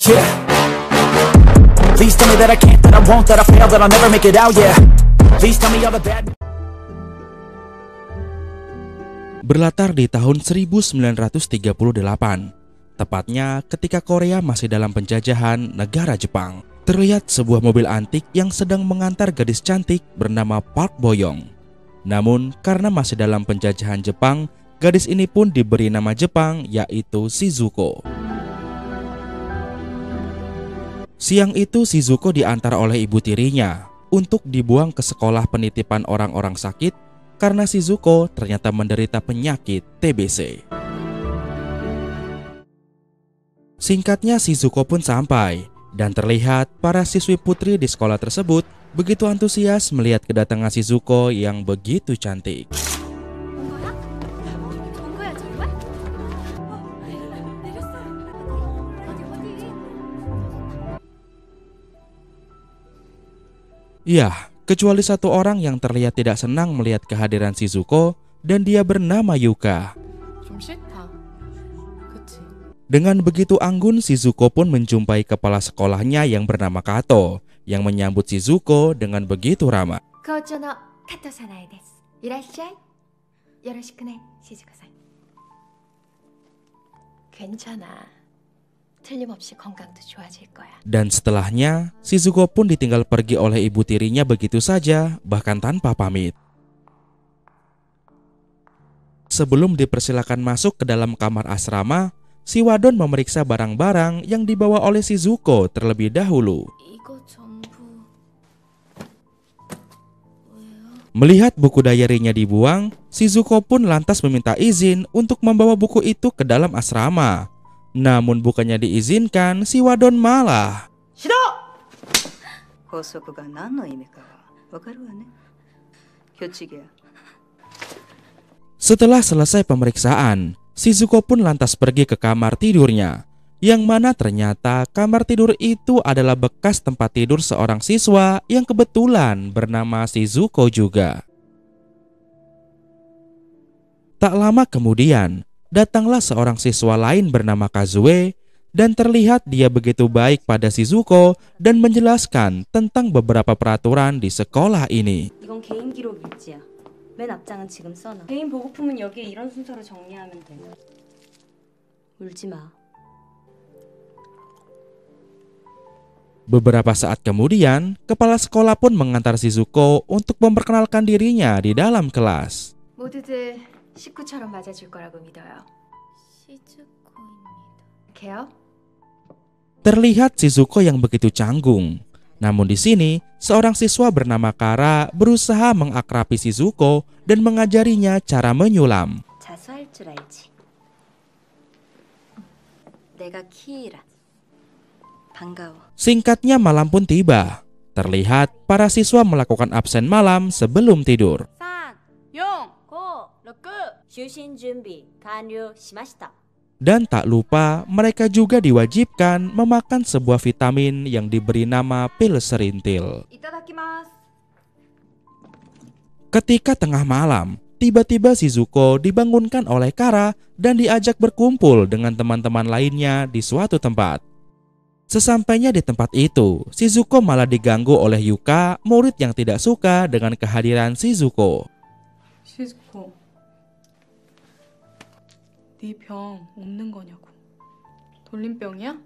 Yeah. Please tell me that I can't, that I won't, that I fail, that I'll never make it out, yeah. Please tell me all the bad. Berlatar di tahun 1938, tepatnya ketika Korea masih dalam penjajahan negara Jepang, terlihat sebuah mobil antik yang sedang mengantar gadis cantik bernama Park Bo-young. Namun karena masih dalam penjajahan Jepang, gadis ini pun diberi nama Jepang, yaitu Shizuko. Siang itu Shizuko diantar oleh ibu tirinya untuk dibuang ke sekolah penitipan orang-orang sakit karena Shizuko ternyata menderita penyakit TBC. Singkatnya Shizuko pun sampai dan terlihat para siswi putri di sekolah tersebut begitu antusias melihat kedatangan Shizuko yang begitu cantik. Ya, kecuali satu orang yang terlihat tidak senang melihat kehadiran Shizuko dan dia bernama Yuka. Dengan begitu anggun, Shizuko pun menjumpai kepala sekolahnya yang bernama Kato yang menyambut Shizuko dengan begitu ramah. Dan setelahnya, Shizuko pun ditinggal pergi oleh ibu tirinya begitu saja, bahkan tanpa pamit. Sebelum dipersilakan masuk ke dalam kamar asrama, si wadon memeriksa barang-barang yang dibawa oleh Shizuko terlebih dahulu. Melihat buku diary-nya dibuang, Shizuko pun lantas meminta izin untuk membawa buku itu ke dalam asrama. Namun bukannya diizinkan, si wadon malah setelah selesai pemeriksaan, Shizuko pun lantas pergi ke kamar tidurnya, yang mana ternyata kamar tidur itu adalah bekas tempat tidur seorang siswa yang kebetulan bernama Shizuko juga. Tak lama kemudian, datanglah seorang siswa lain bernama Kazue dan terlihat dia begitu baik pada Shizuko dan menjelaskan tentang beberapa peraturan di sekolah ini. Beberapa saat kemudian, kepala sekolah pun mengantar Shizuko untuk memperkenalkan dirinya di dalam kelas. 식구처럼 맞아줄 거라고 믿어요. 시즈코입니다. Terlihat Shizuko yang begitu canggung. Namun di sini, seorang siswa bernama Kara berusaha mengakrabi Shizuko dan mengajarinya cara menyulam. 자수할 줄 알지. 내가 키이라. 반가워. Singkatnya malam pun tiba. Terlihat para siswa melakukan absen malam sebelum tidur. Dan tak lupa mereka juga diwajibkan memakan sebuah vitamin yang diberi nama pil serintil. Ketika tengah malam, tiba-tiba Shizuko dibangunkan oleh Kara dan diajak berkumpul dengan teman-teman lainnya di suatu tempat. Sesampainya di tempat itu, Shizuko malah diganggu oleh Yuka, murid yang tidak suka dengan kehadiran Shizuko. 시즈코, 네 병 없는 거냐고. 돌림병이야?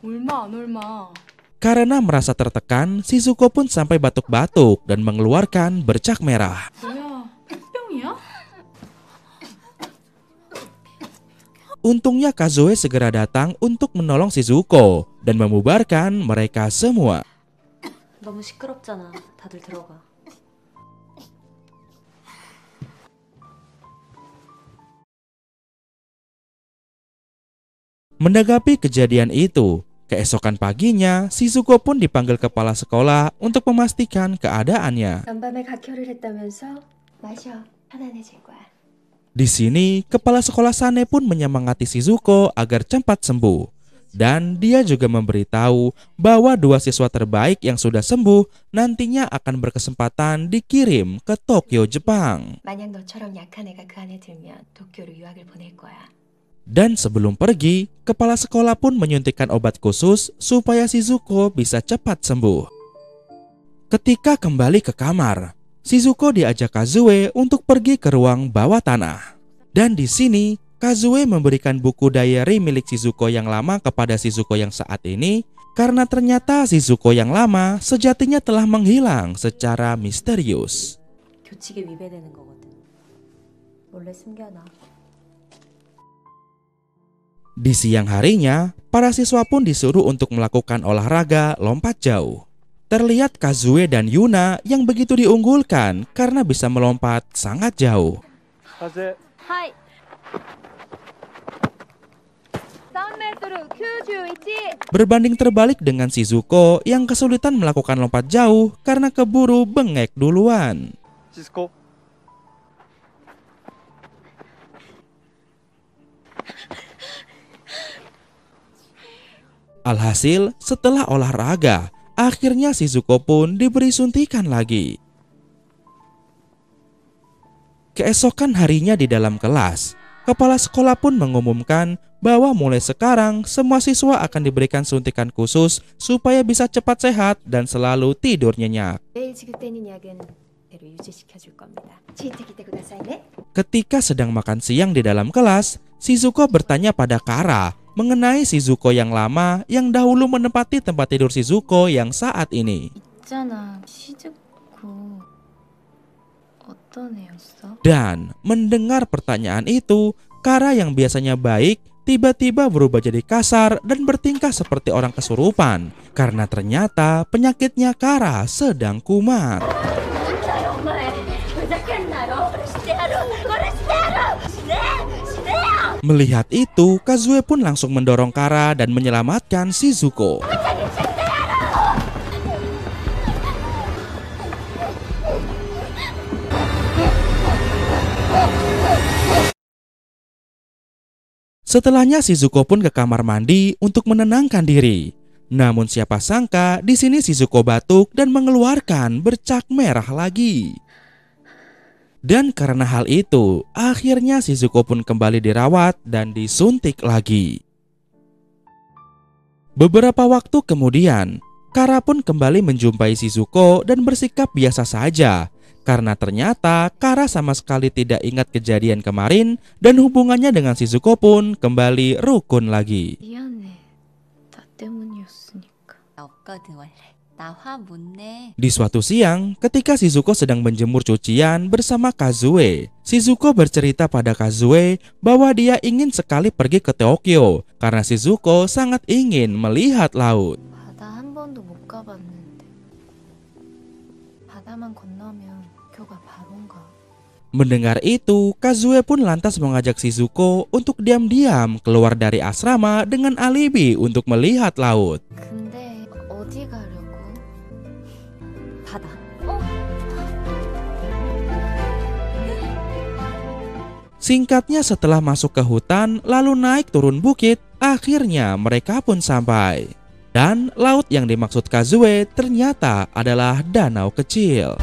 울마 안 울마. Karena merasa tertekan, Shizuko pun sampai batuk-batuk dan mengeluarkan bercak merah. 뭐야, 폐병이야? Untungnya Kazue segera datang untuk menolong Shizuko dan membubarkan mereka semua. 너무 시끄럽잖아. 다들 들어가. Menanggapi kejadian itu, keesokan paginya Shizuko pun dipanggil kepala sekolah untuk memastikan keadaannya. 간밤에 각혈을 했다면서? 마셔. 편안해질 거야. Di sini, kepala sekolah Sane pun menyemangati Shizuko agar cepat sembuh. Dan dia juga memberitahu bahwa dua siswa terbaik yang sudah sembuh nantinya akan berkesempatan dikirim ke Tokyo, Jepang. 만약 너처럼 약한 애가 그 안에 들면 도쿄로 유학을 보낼 거야. Dan sebelum pergi, kepala sekolah pun menyuntikkan obat khusus supaya Shizuko bisa cepat sembuh. Ketika kembali ke kamar, Shizuko diajak Kazue untuk pergi ke ruang bawah tanah. Dan di sini, Kazue memberikan buku diary milik Shizuko yang lama kepada Shizuko yang saat ini, karena ternyata Shizuko yang lama sejatinya telah menghilang secara misterius. 규칙에 위배되는 거거든. 몰래 숨겨놔. Di siang harinya, para siswa pun disuruh untuk melakukan olahraga lompat jauh. Terlihat Kazue dan Yuna yang begitu diunggulkan karena bisa melompat sangat jauh. 하이. 3m91. Berbanding terbalik dengan Shizuko yang kesulitan melakukan lompat jauh karena keburu bengek duluan. 시스코 Alhasil, setelah olahraga, akhirnya Shizuko pun diberi suntikan lagi. Keesokan harinya di dalam kelas, kepala sekolah pun mengumumkan bahwa mulai sekarang semua siswa akan diberikan suntikan khusus supaya bisa cepat sehat dan selalu tidur nyenyak. 내일 지급되는 약은 대로 유지시켜줄 겁니다. 지휘てきてくださいね. Ketika sedang makan siang di dalam kelas, Shizuko bertanya pada Kara mengenai Shizuko yang lama yang dahulu menempati tempat tidur Shizuko yang saat ini. 있잖아, 시즈코 어떤 애였어? Dan mendengar pertanyaan itu, Kara yang biasanya baik tiba-tiba berubah jadi kasar dan bertingkah seperti orang kesurupan karena ternyata penyakitnya Kara sedang kumat. Melihat itu, Kazue pun langsung mendorong Kara dan menyelamatkan Shizuko. Setelahnya Shizuko pun ke kamar mandi untuk menenangkan diri. Namun siapa sangka di sini Shizuko batuk dan mengeluarkan bercak merah lagi. Dan karena hal itu, akhirnya Shizuko pun kembali dirawat dan disuntik lagi. Beberapa waktu kemudian, Kara pun kembali menjumpai Shizuko dan bersikap biasa saja. Karena ternyata Kara sama sekali tidak ingat kejadian kemarin dan hubungannya dengan Shizuko pun kembali rukun lagi. 미안해, 나 때문이었으니까. 없거든 원래. 나 화 못 내. Di suatu siang, ketika Shizuko sedang menjemur cucian bersama Kazue, Shizuko bercerita pada Kazue bahwa dia ingin sekali pergi ke Tokyo karena Shizuko sangat ingin melihat laut. 바다 한 번도 못 가봤는데. 바다만 건너면 학교가 바로인가? Mendengar itu, Kazue pun lantas mengajak Shizuko untuk diam-diam keluar dari asrama dengan alibi untuk melihat laut. 근데 어디 가려고? 바다. Singkatnya setelah masuk ke hutan lalu naik turun bukit, akhirnya mereka pun sampai. Dan laut yang dimaksud Kazue ternyata adalah danau kecil.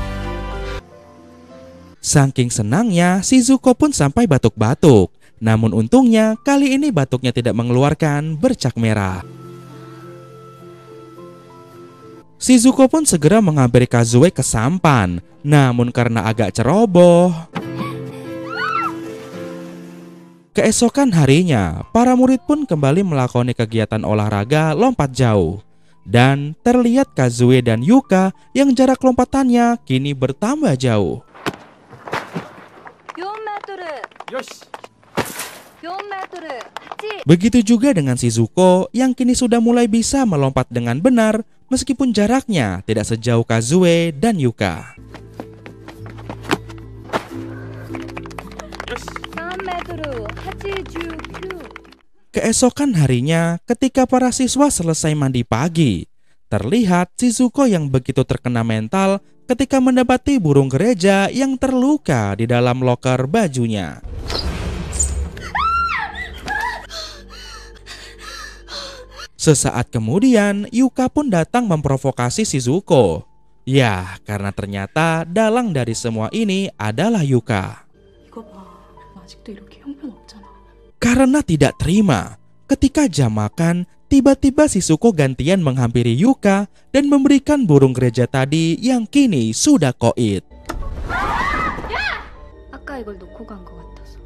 Saking senangnya, Shizuko pun sampai batuk-batuk. Namun untungnya kali ini batuknya tidak mengeluarkan bercak merah. Shizuko pun segera menghampiri Kazue ke sampan. Namun karena agak ceroboh, keesokan harinya, para murid pun kembali melakoni kegiatan olahraga lompat jauh. Dan terlihat Kazue dan Yuka yang jarak lompatannya kini bertambah jauh. 4m. 요시 4m. 8. Begitu juga dengan Shizuko yang kini sudah mulai bisa melompat dengan benar meskipun jaraknya tidak sejauh Kazue dan Yuka. 3m89. Keesokan harinya, ketika para siswa selesai mandi pagi, terlihat Shizuko yang begitu terkena mental ketika mendapati burung gereja yang terluka di dalam loker bajunya. Sesaat kemudian, Yuka pun datang memprovokasi Shizuko. Ya, karena ternyata dalang dari semua ini adalah Yuka. 이거 봐, 나 아직도 이렇게 형편 없잖아. Karena tidak terima, ketika jam makan, tiba-tiba Shizuko gantian menghampiri Yuka dan memberikan burung gereja tadi yang kini sudah koit. 아까 이걸 놓고 간 것 같아서.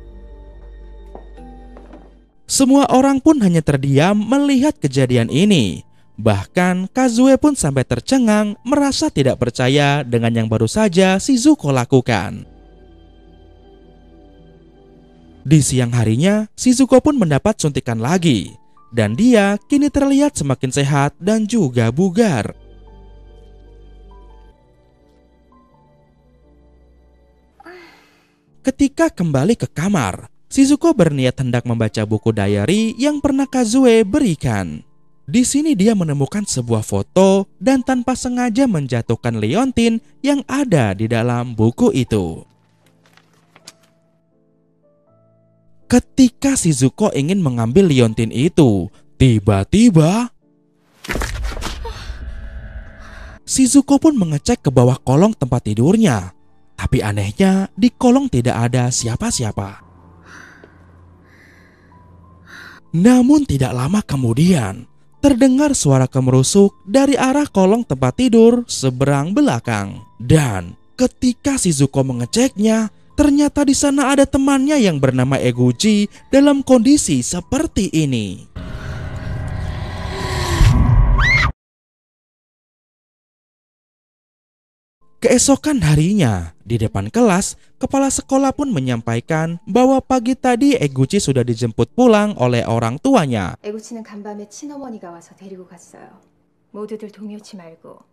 Semua orang pun hanya terdiam melihat kejadian ini. Bahkan Kazue pun sampai tercengang merasa tidak percaya dengan yang baru saja Shizuko lakukan. Di siang harinya, Shizuko pun mendapat suntikan lagi. Dan dia kini terlihat semakin sehat dan juga bugar. Ketika kembali ke kamar, Shizuko berniat hendak membaca buku diary yang pernah Kazue berikan. Di sini dia menemukan sebuah foto dan tanpa sengaja menjatuhkan liontin yang ada di dalam buku itu. Ketika Shizuko ingin mengambil liontin itu, tiba-tiba Shizuko pun mengecek ke bawah kolong tempat tidurnya. Tapi anehnya, di kolong tidak ada siapa-siapa. Namun tidak lama kemudian, terdengar suara kemerusuk dari arah kolong tempat tidur seberang belakang. Dan ketika Shizuko mengeceknya, ternyata di sana ada temannya yang bernama Eguchi dalam kondisi seperti ini. Keesokan harinya, di depan kelas, kepala sekolah pun menyampaikan bahwa pagi tadi Eguchi sudah dijemput pulang oleh orang tuanya. 에구치는 간밤에 친어머니가 와서 데리고 갔어요. 모두들 동요치 말고.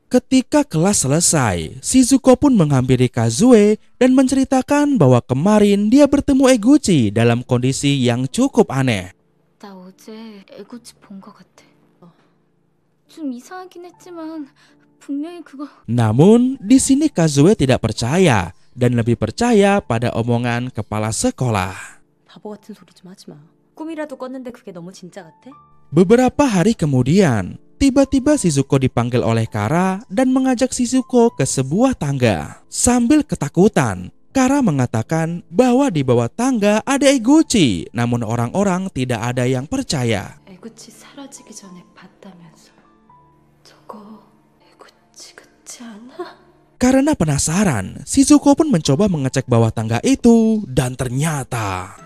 Ketika kelas selesai, Shizuko pun menghampiri Kazue dan menceritakan bahwa kemarin dia bertemu Eguchi dalam kondisi yang cukup aneh. 나 어제 애구치 본 것 같아. 좀 이상하긴 했지만 분명히 그거. Namun, di sini Kazue tidak percaya dan lebih percaya pada omongan kepala sekolah. 바보 같은 소리 좀 하지 마. 꿈이라도 꿨는데 그게 너무 진짜 같아? Beberapa hari kemudian, tiba-tiba Shizuko dipanggil oleh Kara dan mengajak Shizuko ke sebuah tangga. Sambil ketakutan, Kara mengatakan bahwa di bawah tangga ada Eguchi, namun orang-orang tidak ada yang percaya. 에구치 사라지기 전에 봤다면서. 저거 에구치 같지 않아? Karena penasaran, Shizuko pun mencoba mengecek bawah tangga itu dan ternyata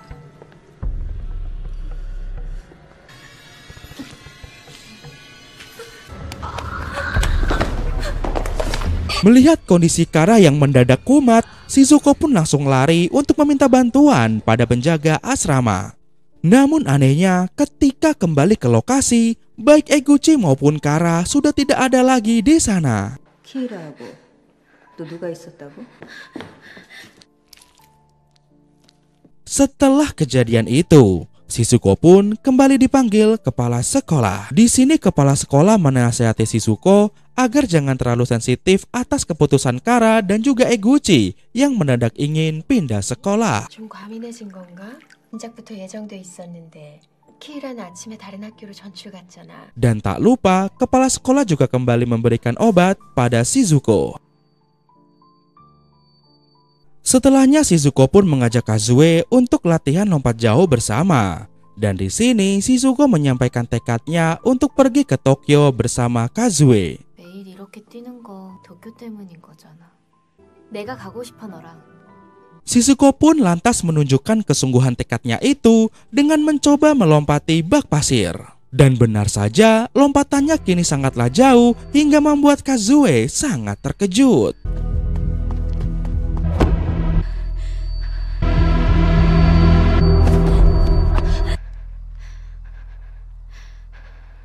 melihat kondisi Kara yang mendadak kumat, Shizuko pun langsung lari untuk meminta bantuan pada penjaga asrama. Namun anehnya, ketika kembali ke lokasi, baik Eguchi maupun Kara sudah tidak ada lagi di sana. 키이라고. 너 누가 있었다고? Setelah kejadian itu, Shizuko pun kembali dipanggil kepala sekolah. Di sini kepala sekolah menasihati Shizuko agar jangan terlalu sensitif atas keputusan Kara dan juga Eguchi yang mendadak ingin pindah sekolah. 좀 과민해진 건가? 진작부터 예정돼 있었는데 키이라는 아침에 다른 학교로 전출 갔잖아. Dan tak lupa, kepala sekolah juga kembali memberikan obat pada Shizuko. Setelahnya Shizuko pun mengajak Kazue untuk latihan lompat jauh bersama. Dan di sini Shizuko menyampaikan tekadnya untuk pergi ke Tokyo bersama Kazue. 매일 이렇게 뛰는 거 도쿄 때문인 거잖아. 내가 가고 싶어 너랑. Shizuko pun lantas menunjukkan kesungguhan tekadnya itu dengan mencoba melompati bak pasir. Dan benar saja, lompatannya kini sangatlah jauh hingga membuat Kazue sangat terkejut.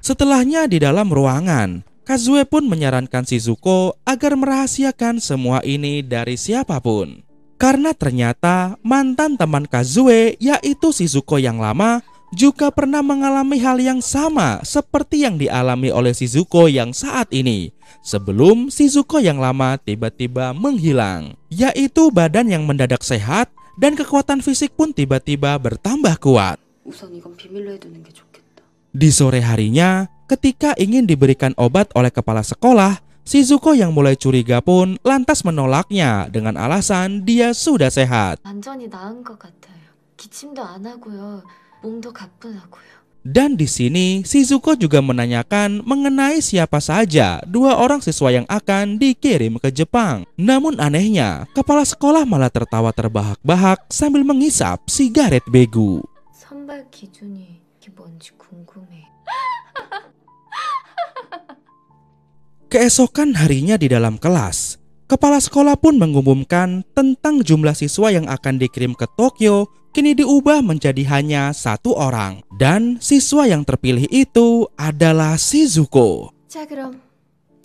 Setelahnya di dalam ruangan, Kazue pun menyarankan Shizuko agar merahasiakan semua ini dari siapapun. Karena ternyata mantan teman Kazue, yaitu Shizuko yang lama, juga pernah mengalami hal yang sama seperti yang dialami oleh Shizuko yang saat ini. Sebelum Shizuko yang lama tiba-tiba menghilang, yaitu badan yang mendadak sehat dan kekuatan fisik pun tiba-tiba bertambah kuat. 우선 이건 비밀로 해두는 게 좋겠다. Di sore harinya, ketika ingin diberikan obat oleh kepala sekolah, Shizuko yang mulai curiga pun lantas menolaknya dengan alasan dia sudah sehat. 완전히 나은 것 같아요. 기침도 안 하고요. 몸도 가뿐하고요. Dan di sini Shizuko juga menanyakan mengenai siapa saja 2 orang siswa yang akan dikirim ke Jepang. Namun anehnya, kepala sekolah malah tertawa terbahak-bahak sambil menghisap sigaret begu. 선발 기준이 뭔지 궁금해. Keesokan harinya di dalam kelas, kepala sekolah pun mengumumkan tentang jumlah siswa yang akan dikirim ke Tokyo kini diubah menjadi hanya 1 orang. Dan siswa yang terpilih itu adalah Shizuko. 자, 그럼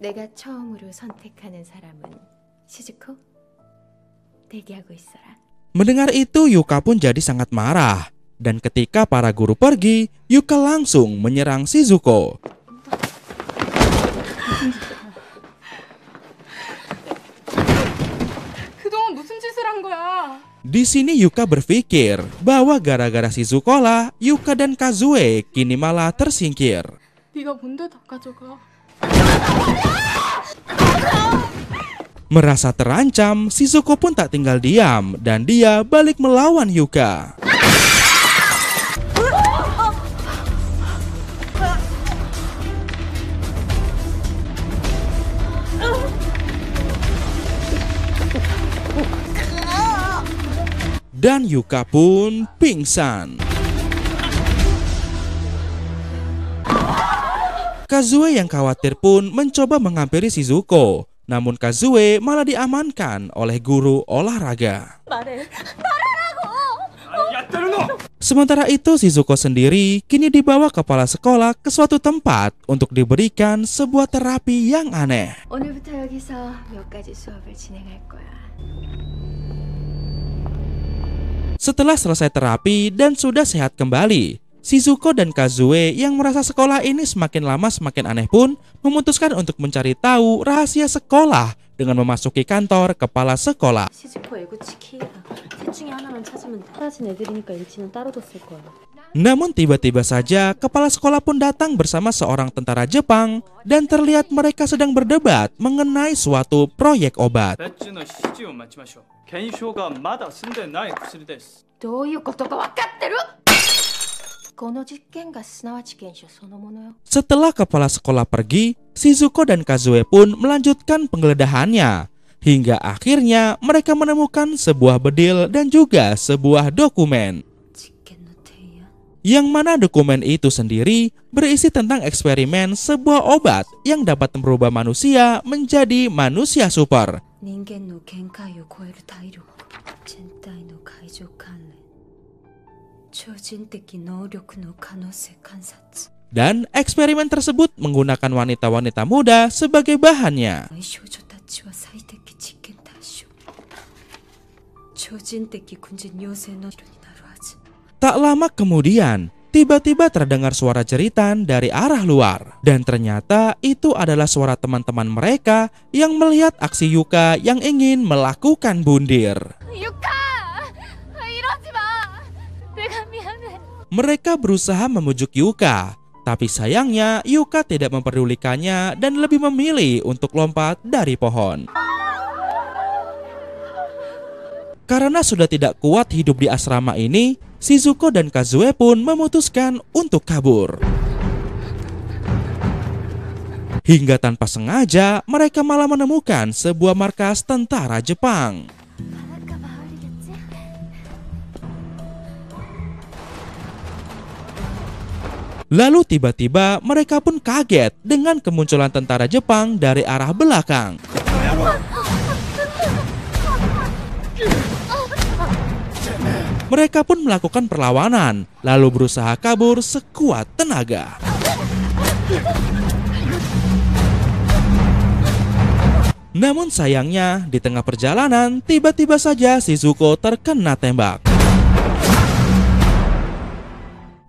내가 처음으로 선택하는 사람은 시즈코? 대기하고 있어라. Mendengar itu Yuka pun jadi sangat marah. Dan ketika para guru pergi, Yuka langsung menyerang Shizuko. 그동안 무슨 짓을 한 거야? Di sini Yuka berpikir bahwa gara-gara Shizuko lah Yuka dan Kazue kini malah tersingkir. 네가 뭔데 다 가져가? Merasa terancam, Shizuko pun tak tinggal diam dan dia balik melawan Yuka. Dan Yuka pun pingsan. Kazue yang khawatir pun mencoba menghampiri Shizuko. Namun Kazue malah diamankan oleh guru olahraga. Sementara itu Shizuko sendiri kini dibawa kepala sekolah ke suatu tempat untuk diberikan sebuah terapi yang aneh. 오늘부터 여기서 몇 가지 수업을 진행할 거야. Setelah selesai terapi dan sudah sehat kembali, Shizuko dan Kazue yang merasa sekolah ini semakin lama semakin aneh pun memutuskan untuk mencari tahu rahasia sekolah dengan memasuki kantor kepala sekolah. 시즈코 에구치 키이라 셋 중에 하나만 찾으면 돼. 사라진 애들이니까 일치는 따로 뒀을 거야. Namun tiba-tiba saja kepala sekolah pun datang bersama seorang tentara Jepang dan terlihat mereka sedang berdebat mengenai suatu proyek obat. 別の指示を待ちましょう。検証がまだ済んでない薬です。どういうことか分かってる？この実験がすなわち検証そのものよ。 Setelah kepala sekolah pergi, Shizuko dan Kazue pun melanjutkan penggeledahannya. Hingga akhirnya mereka menemukan sebuah bedil dan juga sebuah dokumen. 직계 노트야. Yang mana dokumen itu sendiri berisi tentang eksperimen sebuah obat yang dapat merubah manusia menjadi manusia super. 人間の限界を超える体力、全体の解除関連、超人的能力の可能性観察。 Dan eksperimen tersebut menggunakan wanita-wanita muda sebagai bahannya. 少女たちは最適実験対象。超人的軍人養成の色になるはず。 Tak lama kemudian, tiba-tiba terdengar suara jeritan dari arah luar. Dan ternyata itu adalah suara teman-teman mereka yang melihat aksi Yuka yang ingin melakukan bundir. 유카! 이러지 마! 내가 미안해. Mereka berusaha memujuk Yuka, tapi sayangnya Yuka tidak memperdulikannya dan lebih memilih untuk lompat dari pohon. Karena sudah tidak kuat hidup di asrama ini, Shizuko dan Kazue pun memutuskan untuk kabur. Hingga tanpa sengaja, mereka malah menemukan sebuah markas tentara Jepang. 바닷가 마을이겠지? Lalu tiba-tiba mereka pun kaget dengan kemunculan tentara Jepang dari arah belakang. Mereka pun melakukan perlawanan, lalu berusaha kabur sekuat tenaga. Namun sayangnya, di tengah perjalanan, tiba-tiba saja Shizuko terkena tembak.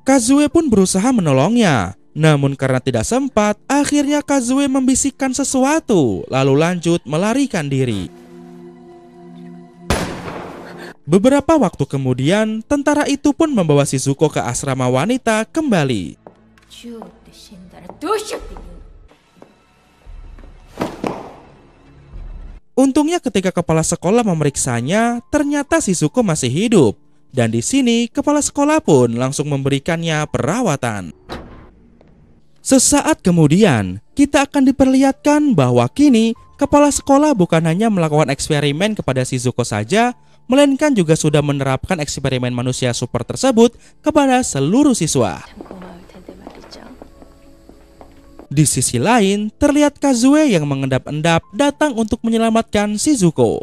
Kazue pun berusaha menolongnya. Namun karena tidak sempat, akhirnya Kazue membisikkan sesuatu, lalu lanjut melarikan diri. Beberapa waktu kemudian, tentara itu pun membawa Shizuko ke asrama wanita kembali. 銃を撃って死んだらどうしようって言うの？ Untungnya ketika kepala sekolah memeriksanya, ternyata Shizuko masih hidup. Dan di sini kepala sekolah pun langsung memberikannya perawatan. Sesaat kemudian, kita akan diperlihatkan bahwa kini kepala sekolah bukan hanya melakukan eksperimen kepada Shizuko saja, melainkan juga sudah menerapkan eksperimen manusia super tersebut kepada seluruh siswa. Di sisi lain, terlihat Kazue yang mengendap-endap datang untuk menyelamatkan Shizuko.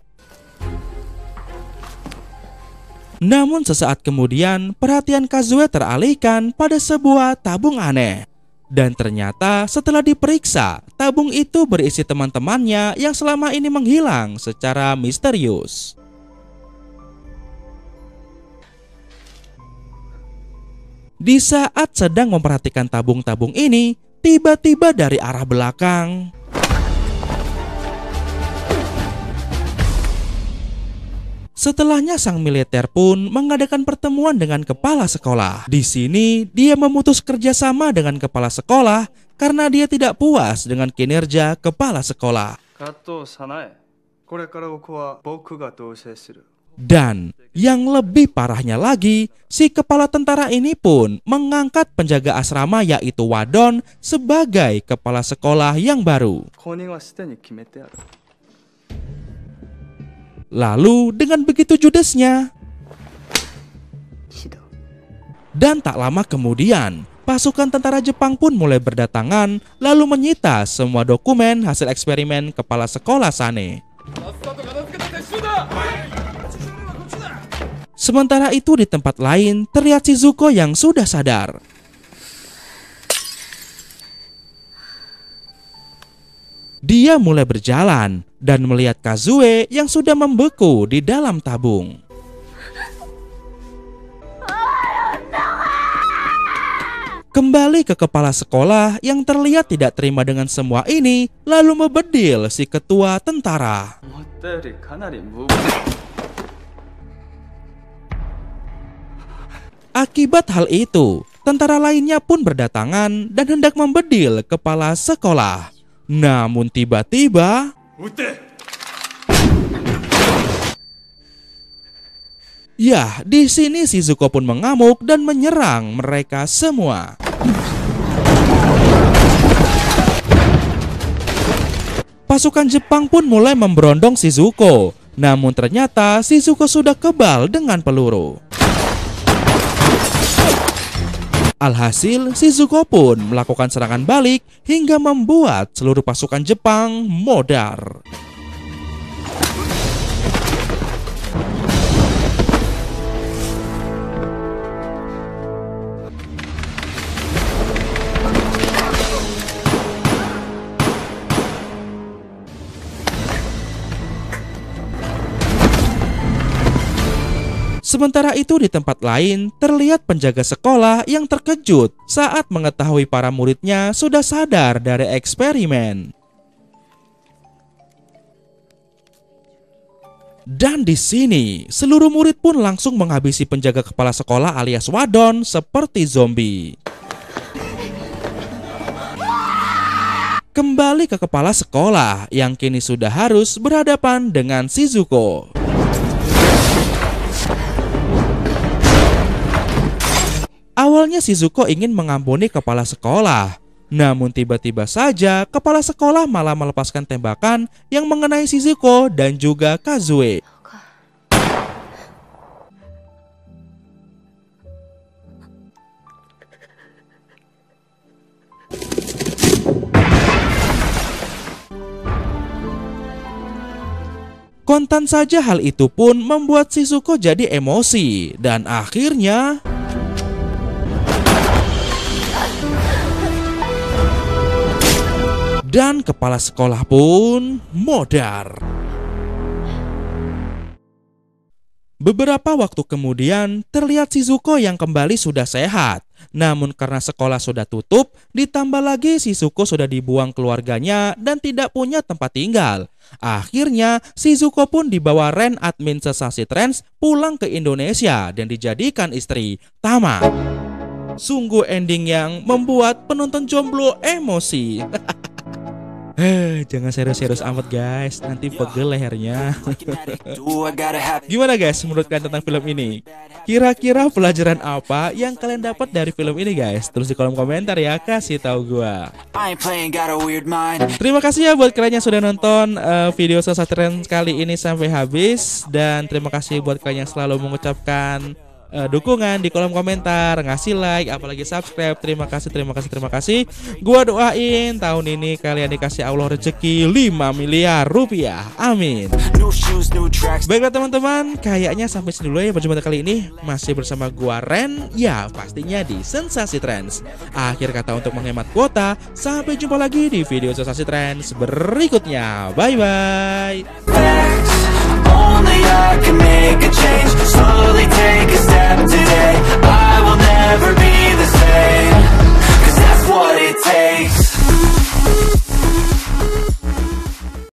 Namun sesaat kemudian, perhatian Kazue teralihkan pada sebuah tabung aneh. Dan ternyata setelah diperiksa, tabung itu berisi teman-temannya yang selama ini menghilang secara misterius. Di saat sedang memperhatikan tabung-tabung ini, tiba-tiba dari arah belakang setelahnya sang militer pun mengadakan pertemuan dengan kepala sekolah. Di sini dia memutus kerjasama dengan kepala sekolah karena dia tidak puas dengan kinerja kepala sekolah. Kato Sanae, korekara oko wa boku ga dousei suru. Dan yang lebih parahnya lagi, si kepala tentara ini pun mengangkat penjaga asrama yaitu Wadon sebagai kepala sekolah yang baru. Konin wa shiteni kimete aru. Lalu dengan begitu judesnya, dan tak lama kemudian, pasukan tentara Jepang pun mulai berdatangan lalu menyita semua dokumen hasil eksperimen kepala sekolah Sane. Sementara itu di tempat lain terlihat Shizuko yang sudah sadar. Dia mulai berjalan dan melihat Kazue yang sudah membeku di dalam tabung. Kembali ke kepala sekolah yang terlihat tidak terima dengan semua ini, lalu membedil si ketua tentara. Akibat hal itu, tentara lainnya pun berdatangan dan hendak membedil kepala sekolah. Namun tiba-tiba ya, di sini Shizuko pun mengamuk dan menyerang mereka semua. Pasukan Jepang pun mulai memberondong Shizuko. Namun ternyata Shizuko sudah kebal dengan peluru. Alhasil, Shizuko pun melakukan serangan balik hingga membuat seluruh pasukan Jepang modar. Sementara itu di tempat lain, terlihat penjaga sekolah yang terkejut saat mengetahui para muridnya sudah sadar dari eksperimen. Dan di sini, seluruh murid pun langsung menghabisi penjaga kepala sekolah alias Wadon seperti zombie. Kembali ke kepala sekolah yang kini sudah harus berhadapan dengan Shizuko. Awalnya Shizuko ingin mengampuni kepala sekolah, namun tiba-tiba saja kepala sekolah malah melepaskan tembakan yang mengenai Shizuko dan juga Kazue. Kontan saja hal itu pun membuat Shizuko jadi emosi dan akhirnya dan kepala sekolah pun modar. Beberapa waktu kemudian terlihat Shizuko yang kembali sudah sehat. Namun karena sekolah sudah tutup, ditambah lagi Shizuko sudah dibuang keluarganya dan tidak punya tempat tinggal. Akhirnya Shizuko pun dibawa Ren admin Sesasi Trends pulang ke Indonesia dan dijadikan istri. Tamat. Sungguh ending yang membuat penonton jomblo emosi. Jangan serius-serius amat guys, nanti pegel lehernya. Gimana guys menurut kalian tentang film ini? Kira-kira pelajaran apa yang kalian dapat dari film ini guys? Tulis di kolom komentar ya, kasih tahu gua. Terima kasih ya buat kalian yang sudah nonton video Sosas Trends kali ini sampai habis. Dan terima kasih buat kalian yang selalu mengucapkan dukungan di kolom komentar, ngasih like, apalagi subscribe. Terima kasih. Gua doain tahun ini kalian dikasih Allah rezeki 5 miliar rupiah. Amin. Baiklah teman-teman, kayaknya sampai sini dulu ya perjumpaan kali ini. Masih bersama gua Ren, ya pastinya di Sensasi Trends. Akhir kata untuk menghemat kuota. Sampai jumpa lagi di video Sensasi Trends berikutnya. Bye bye.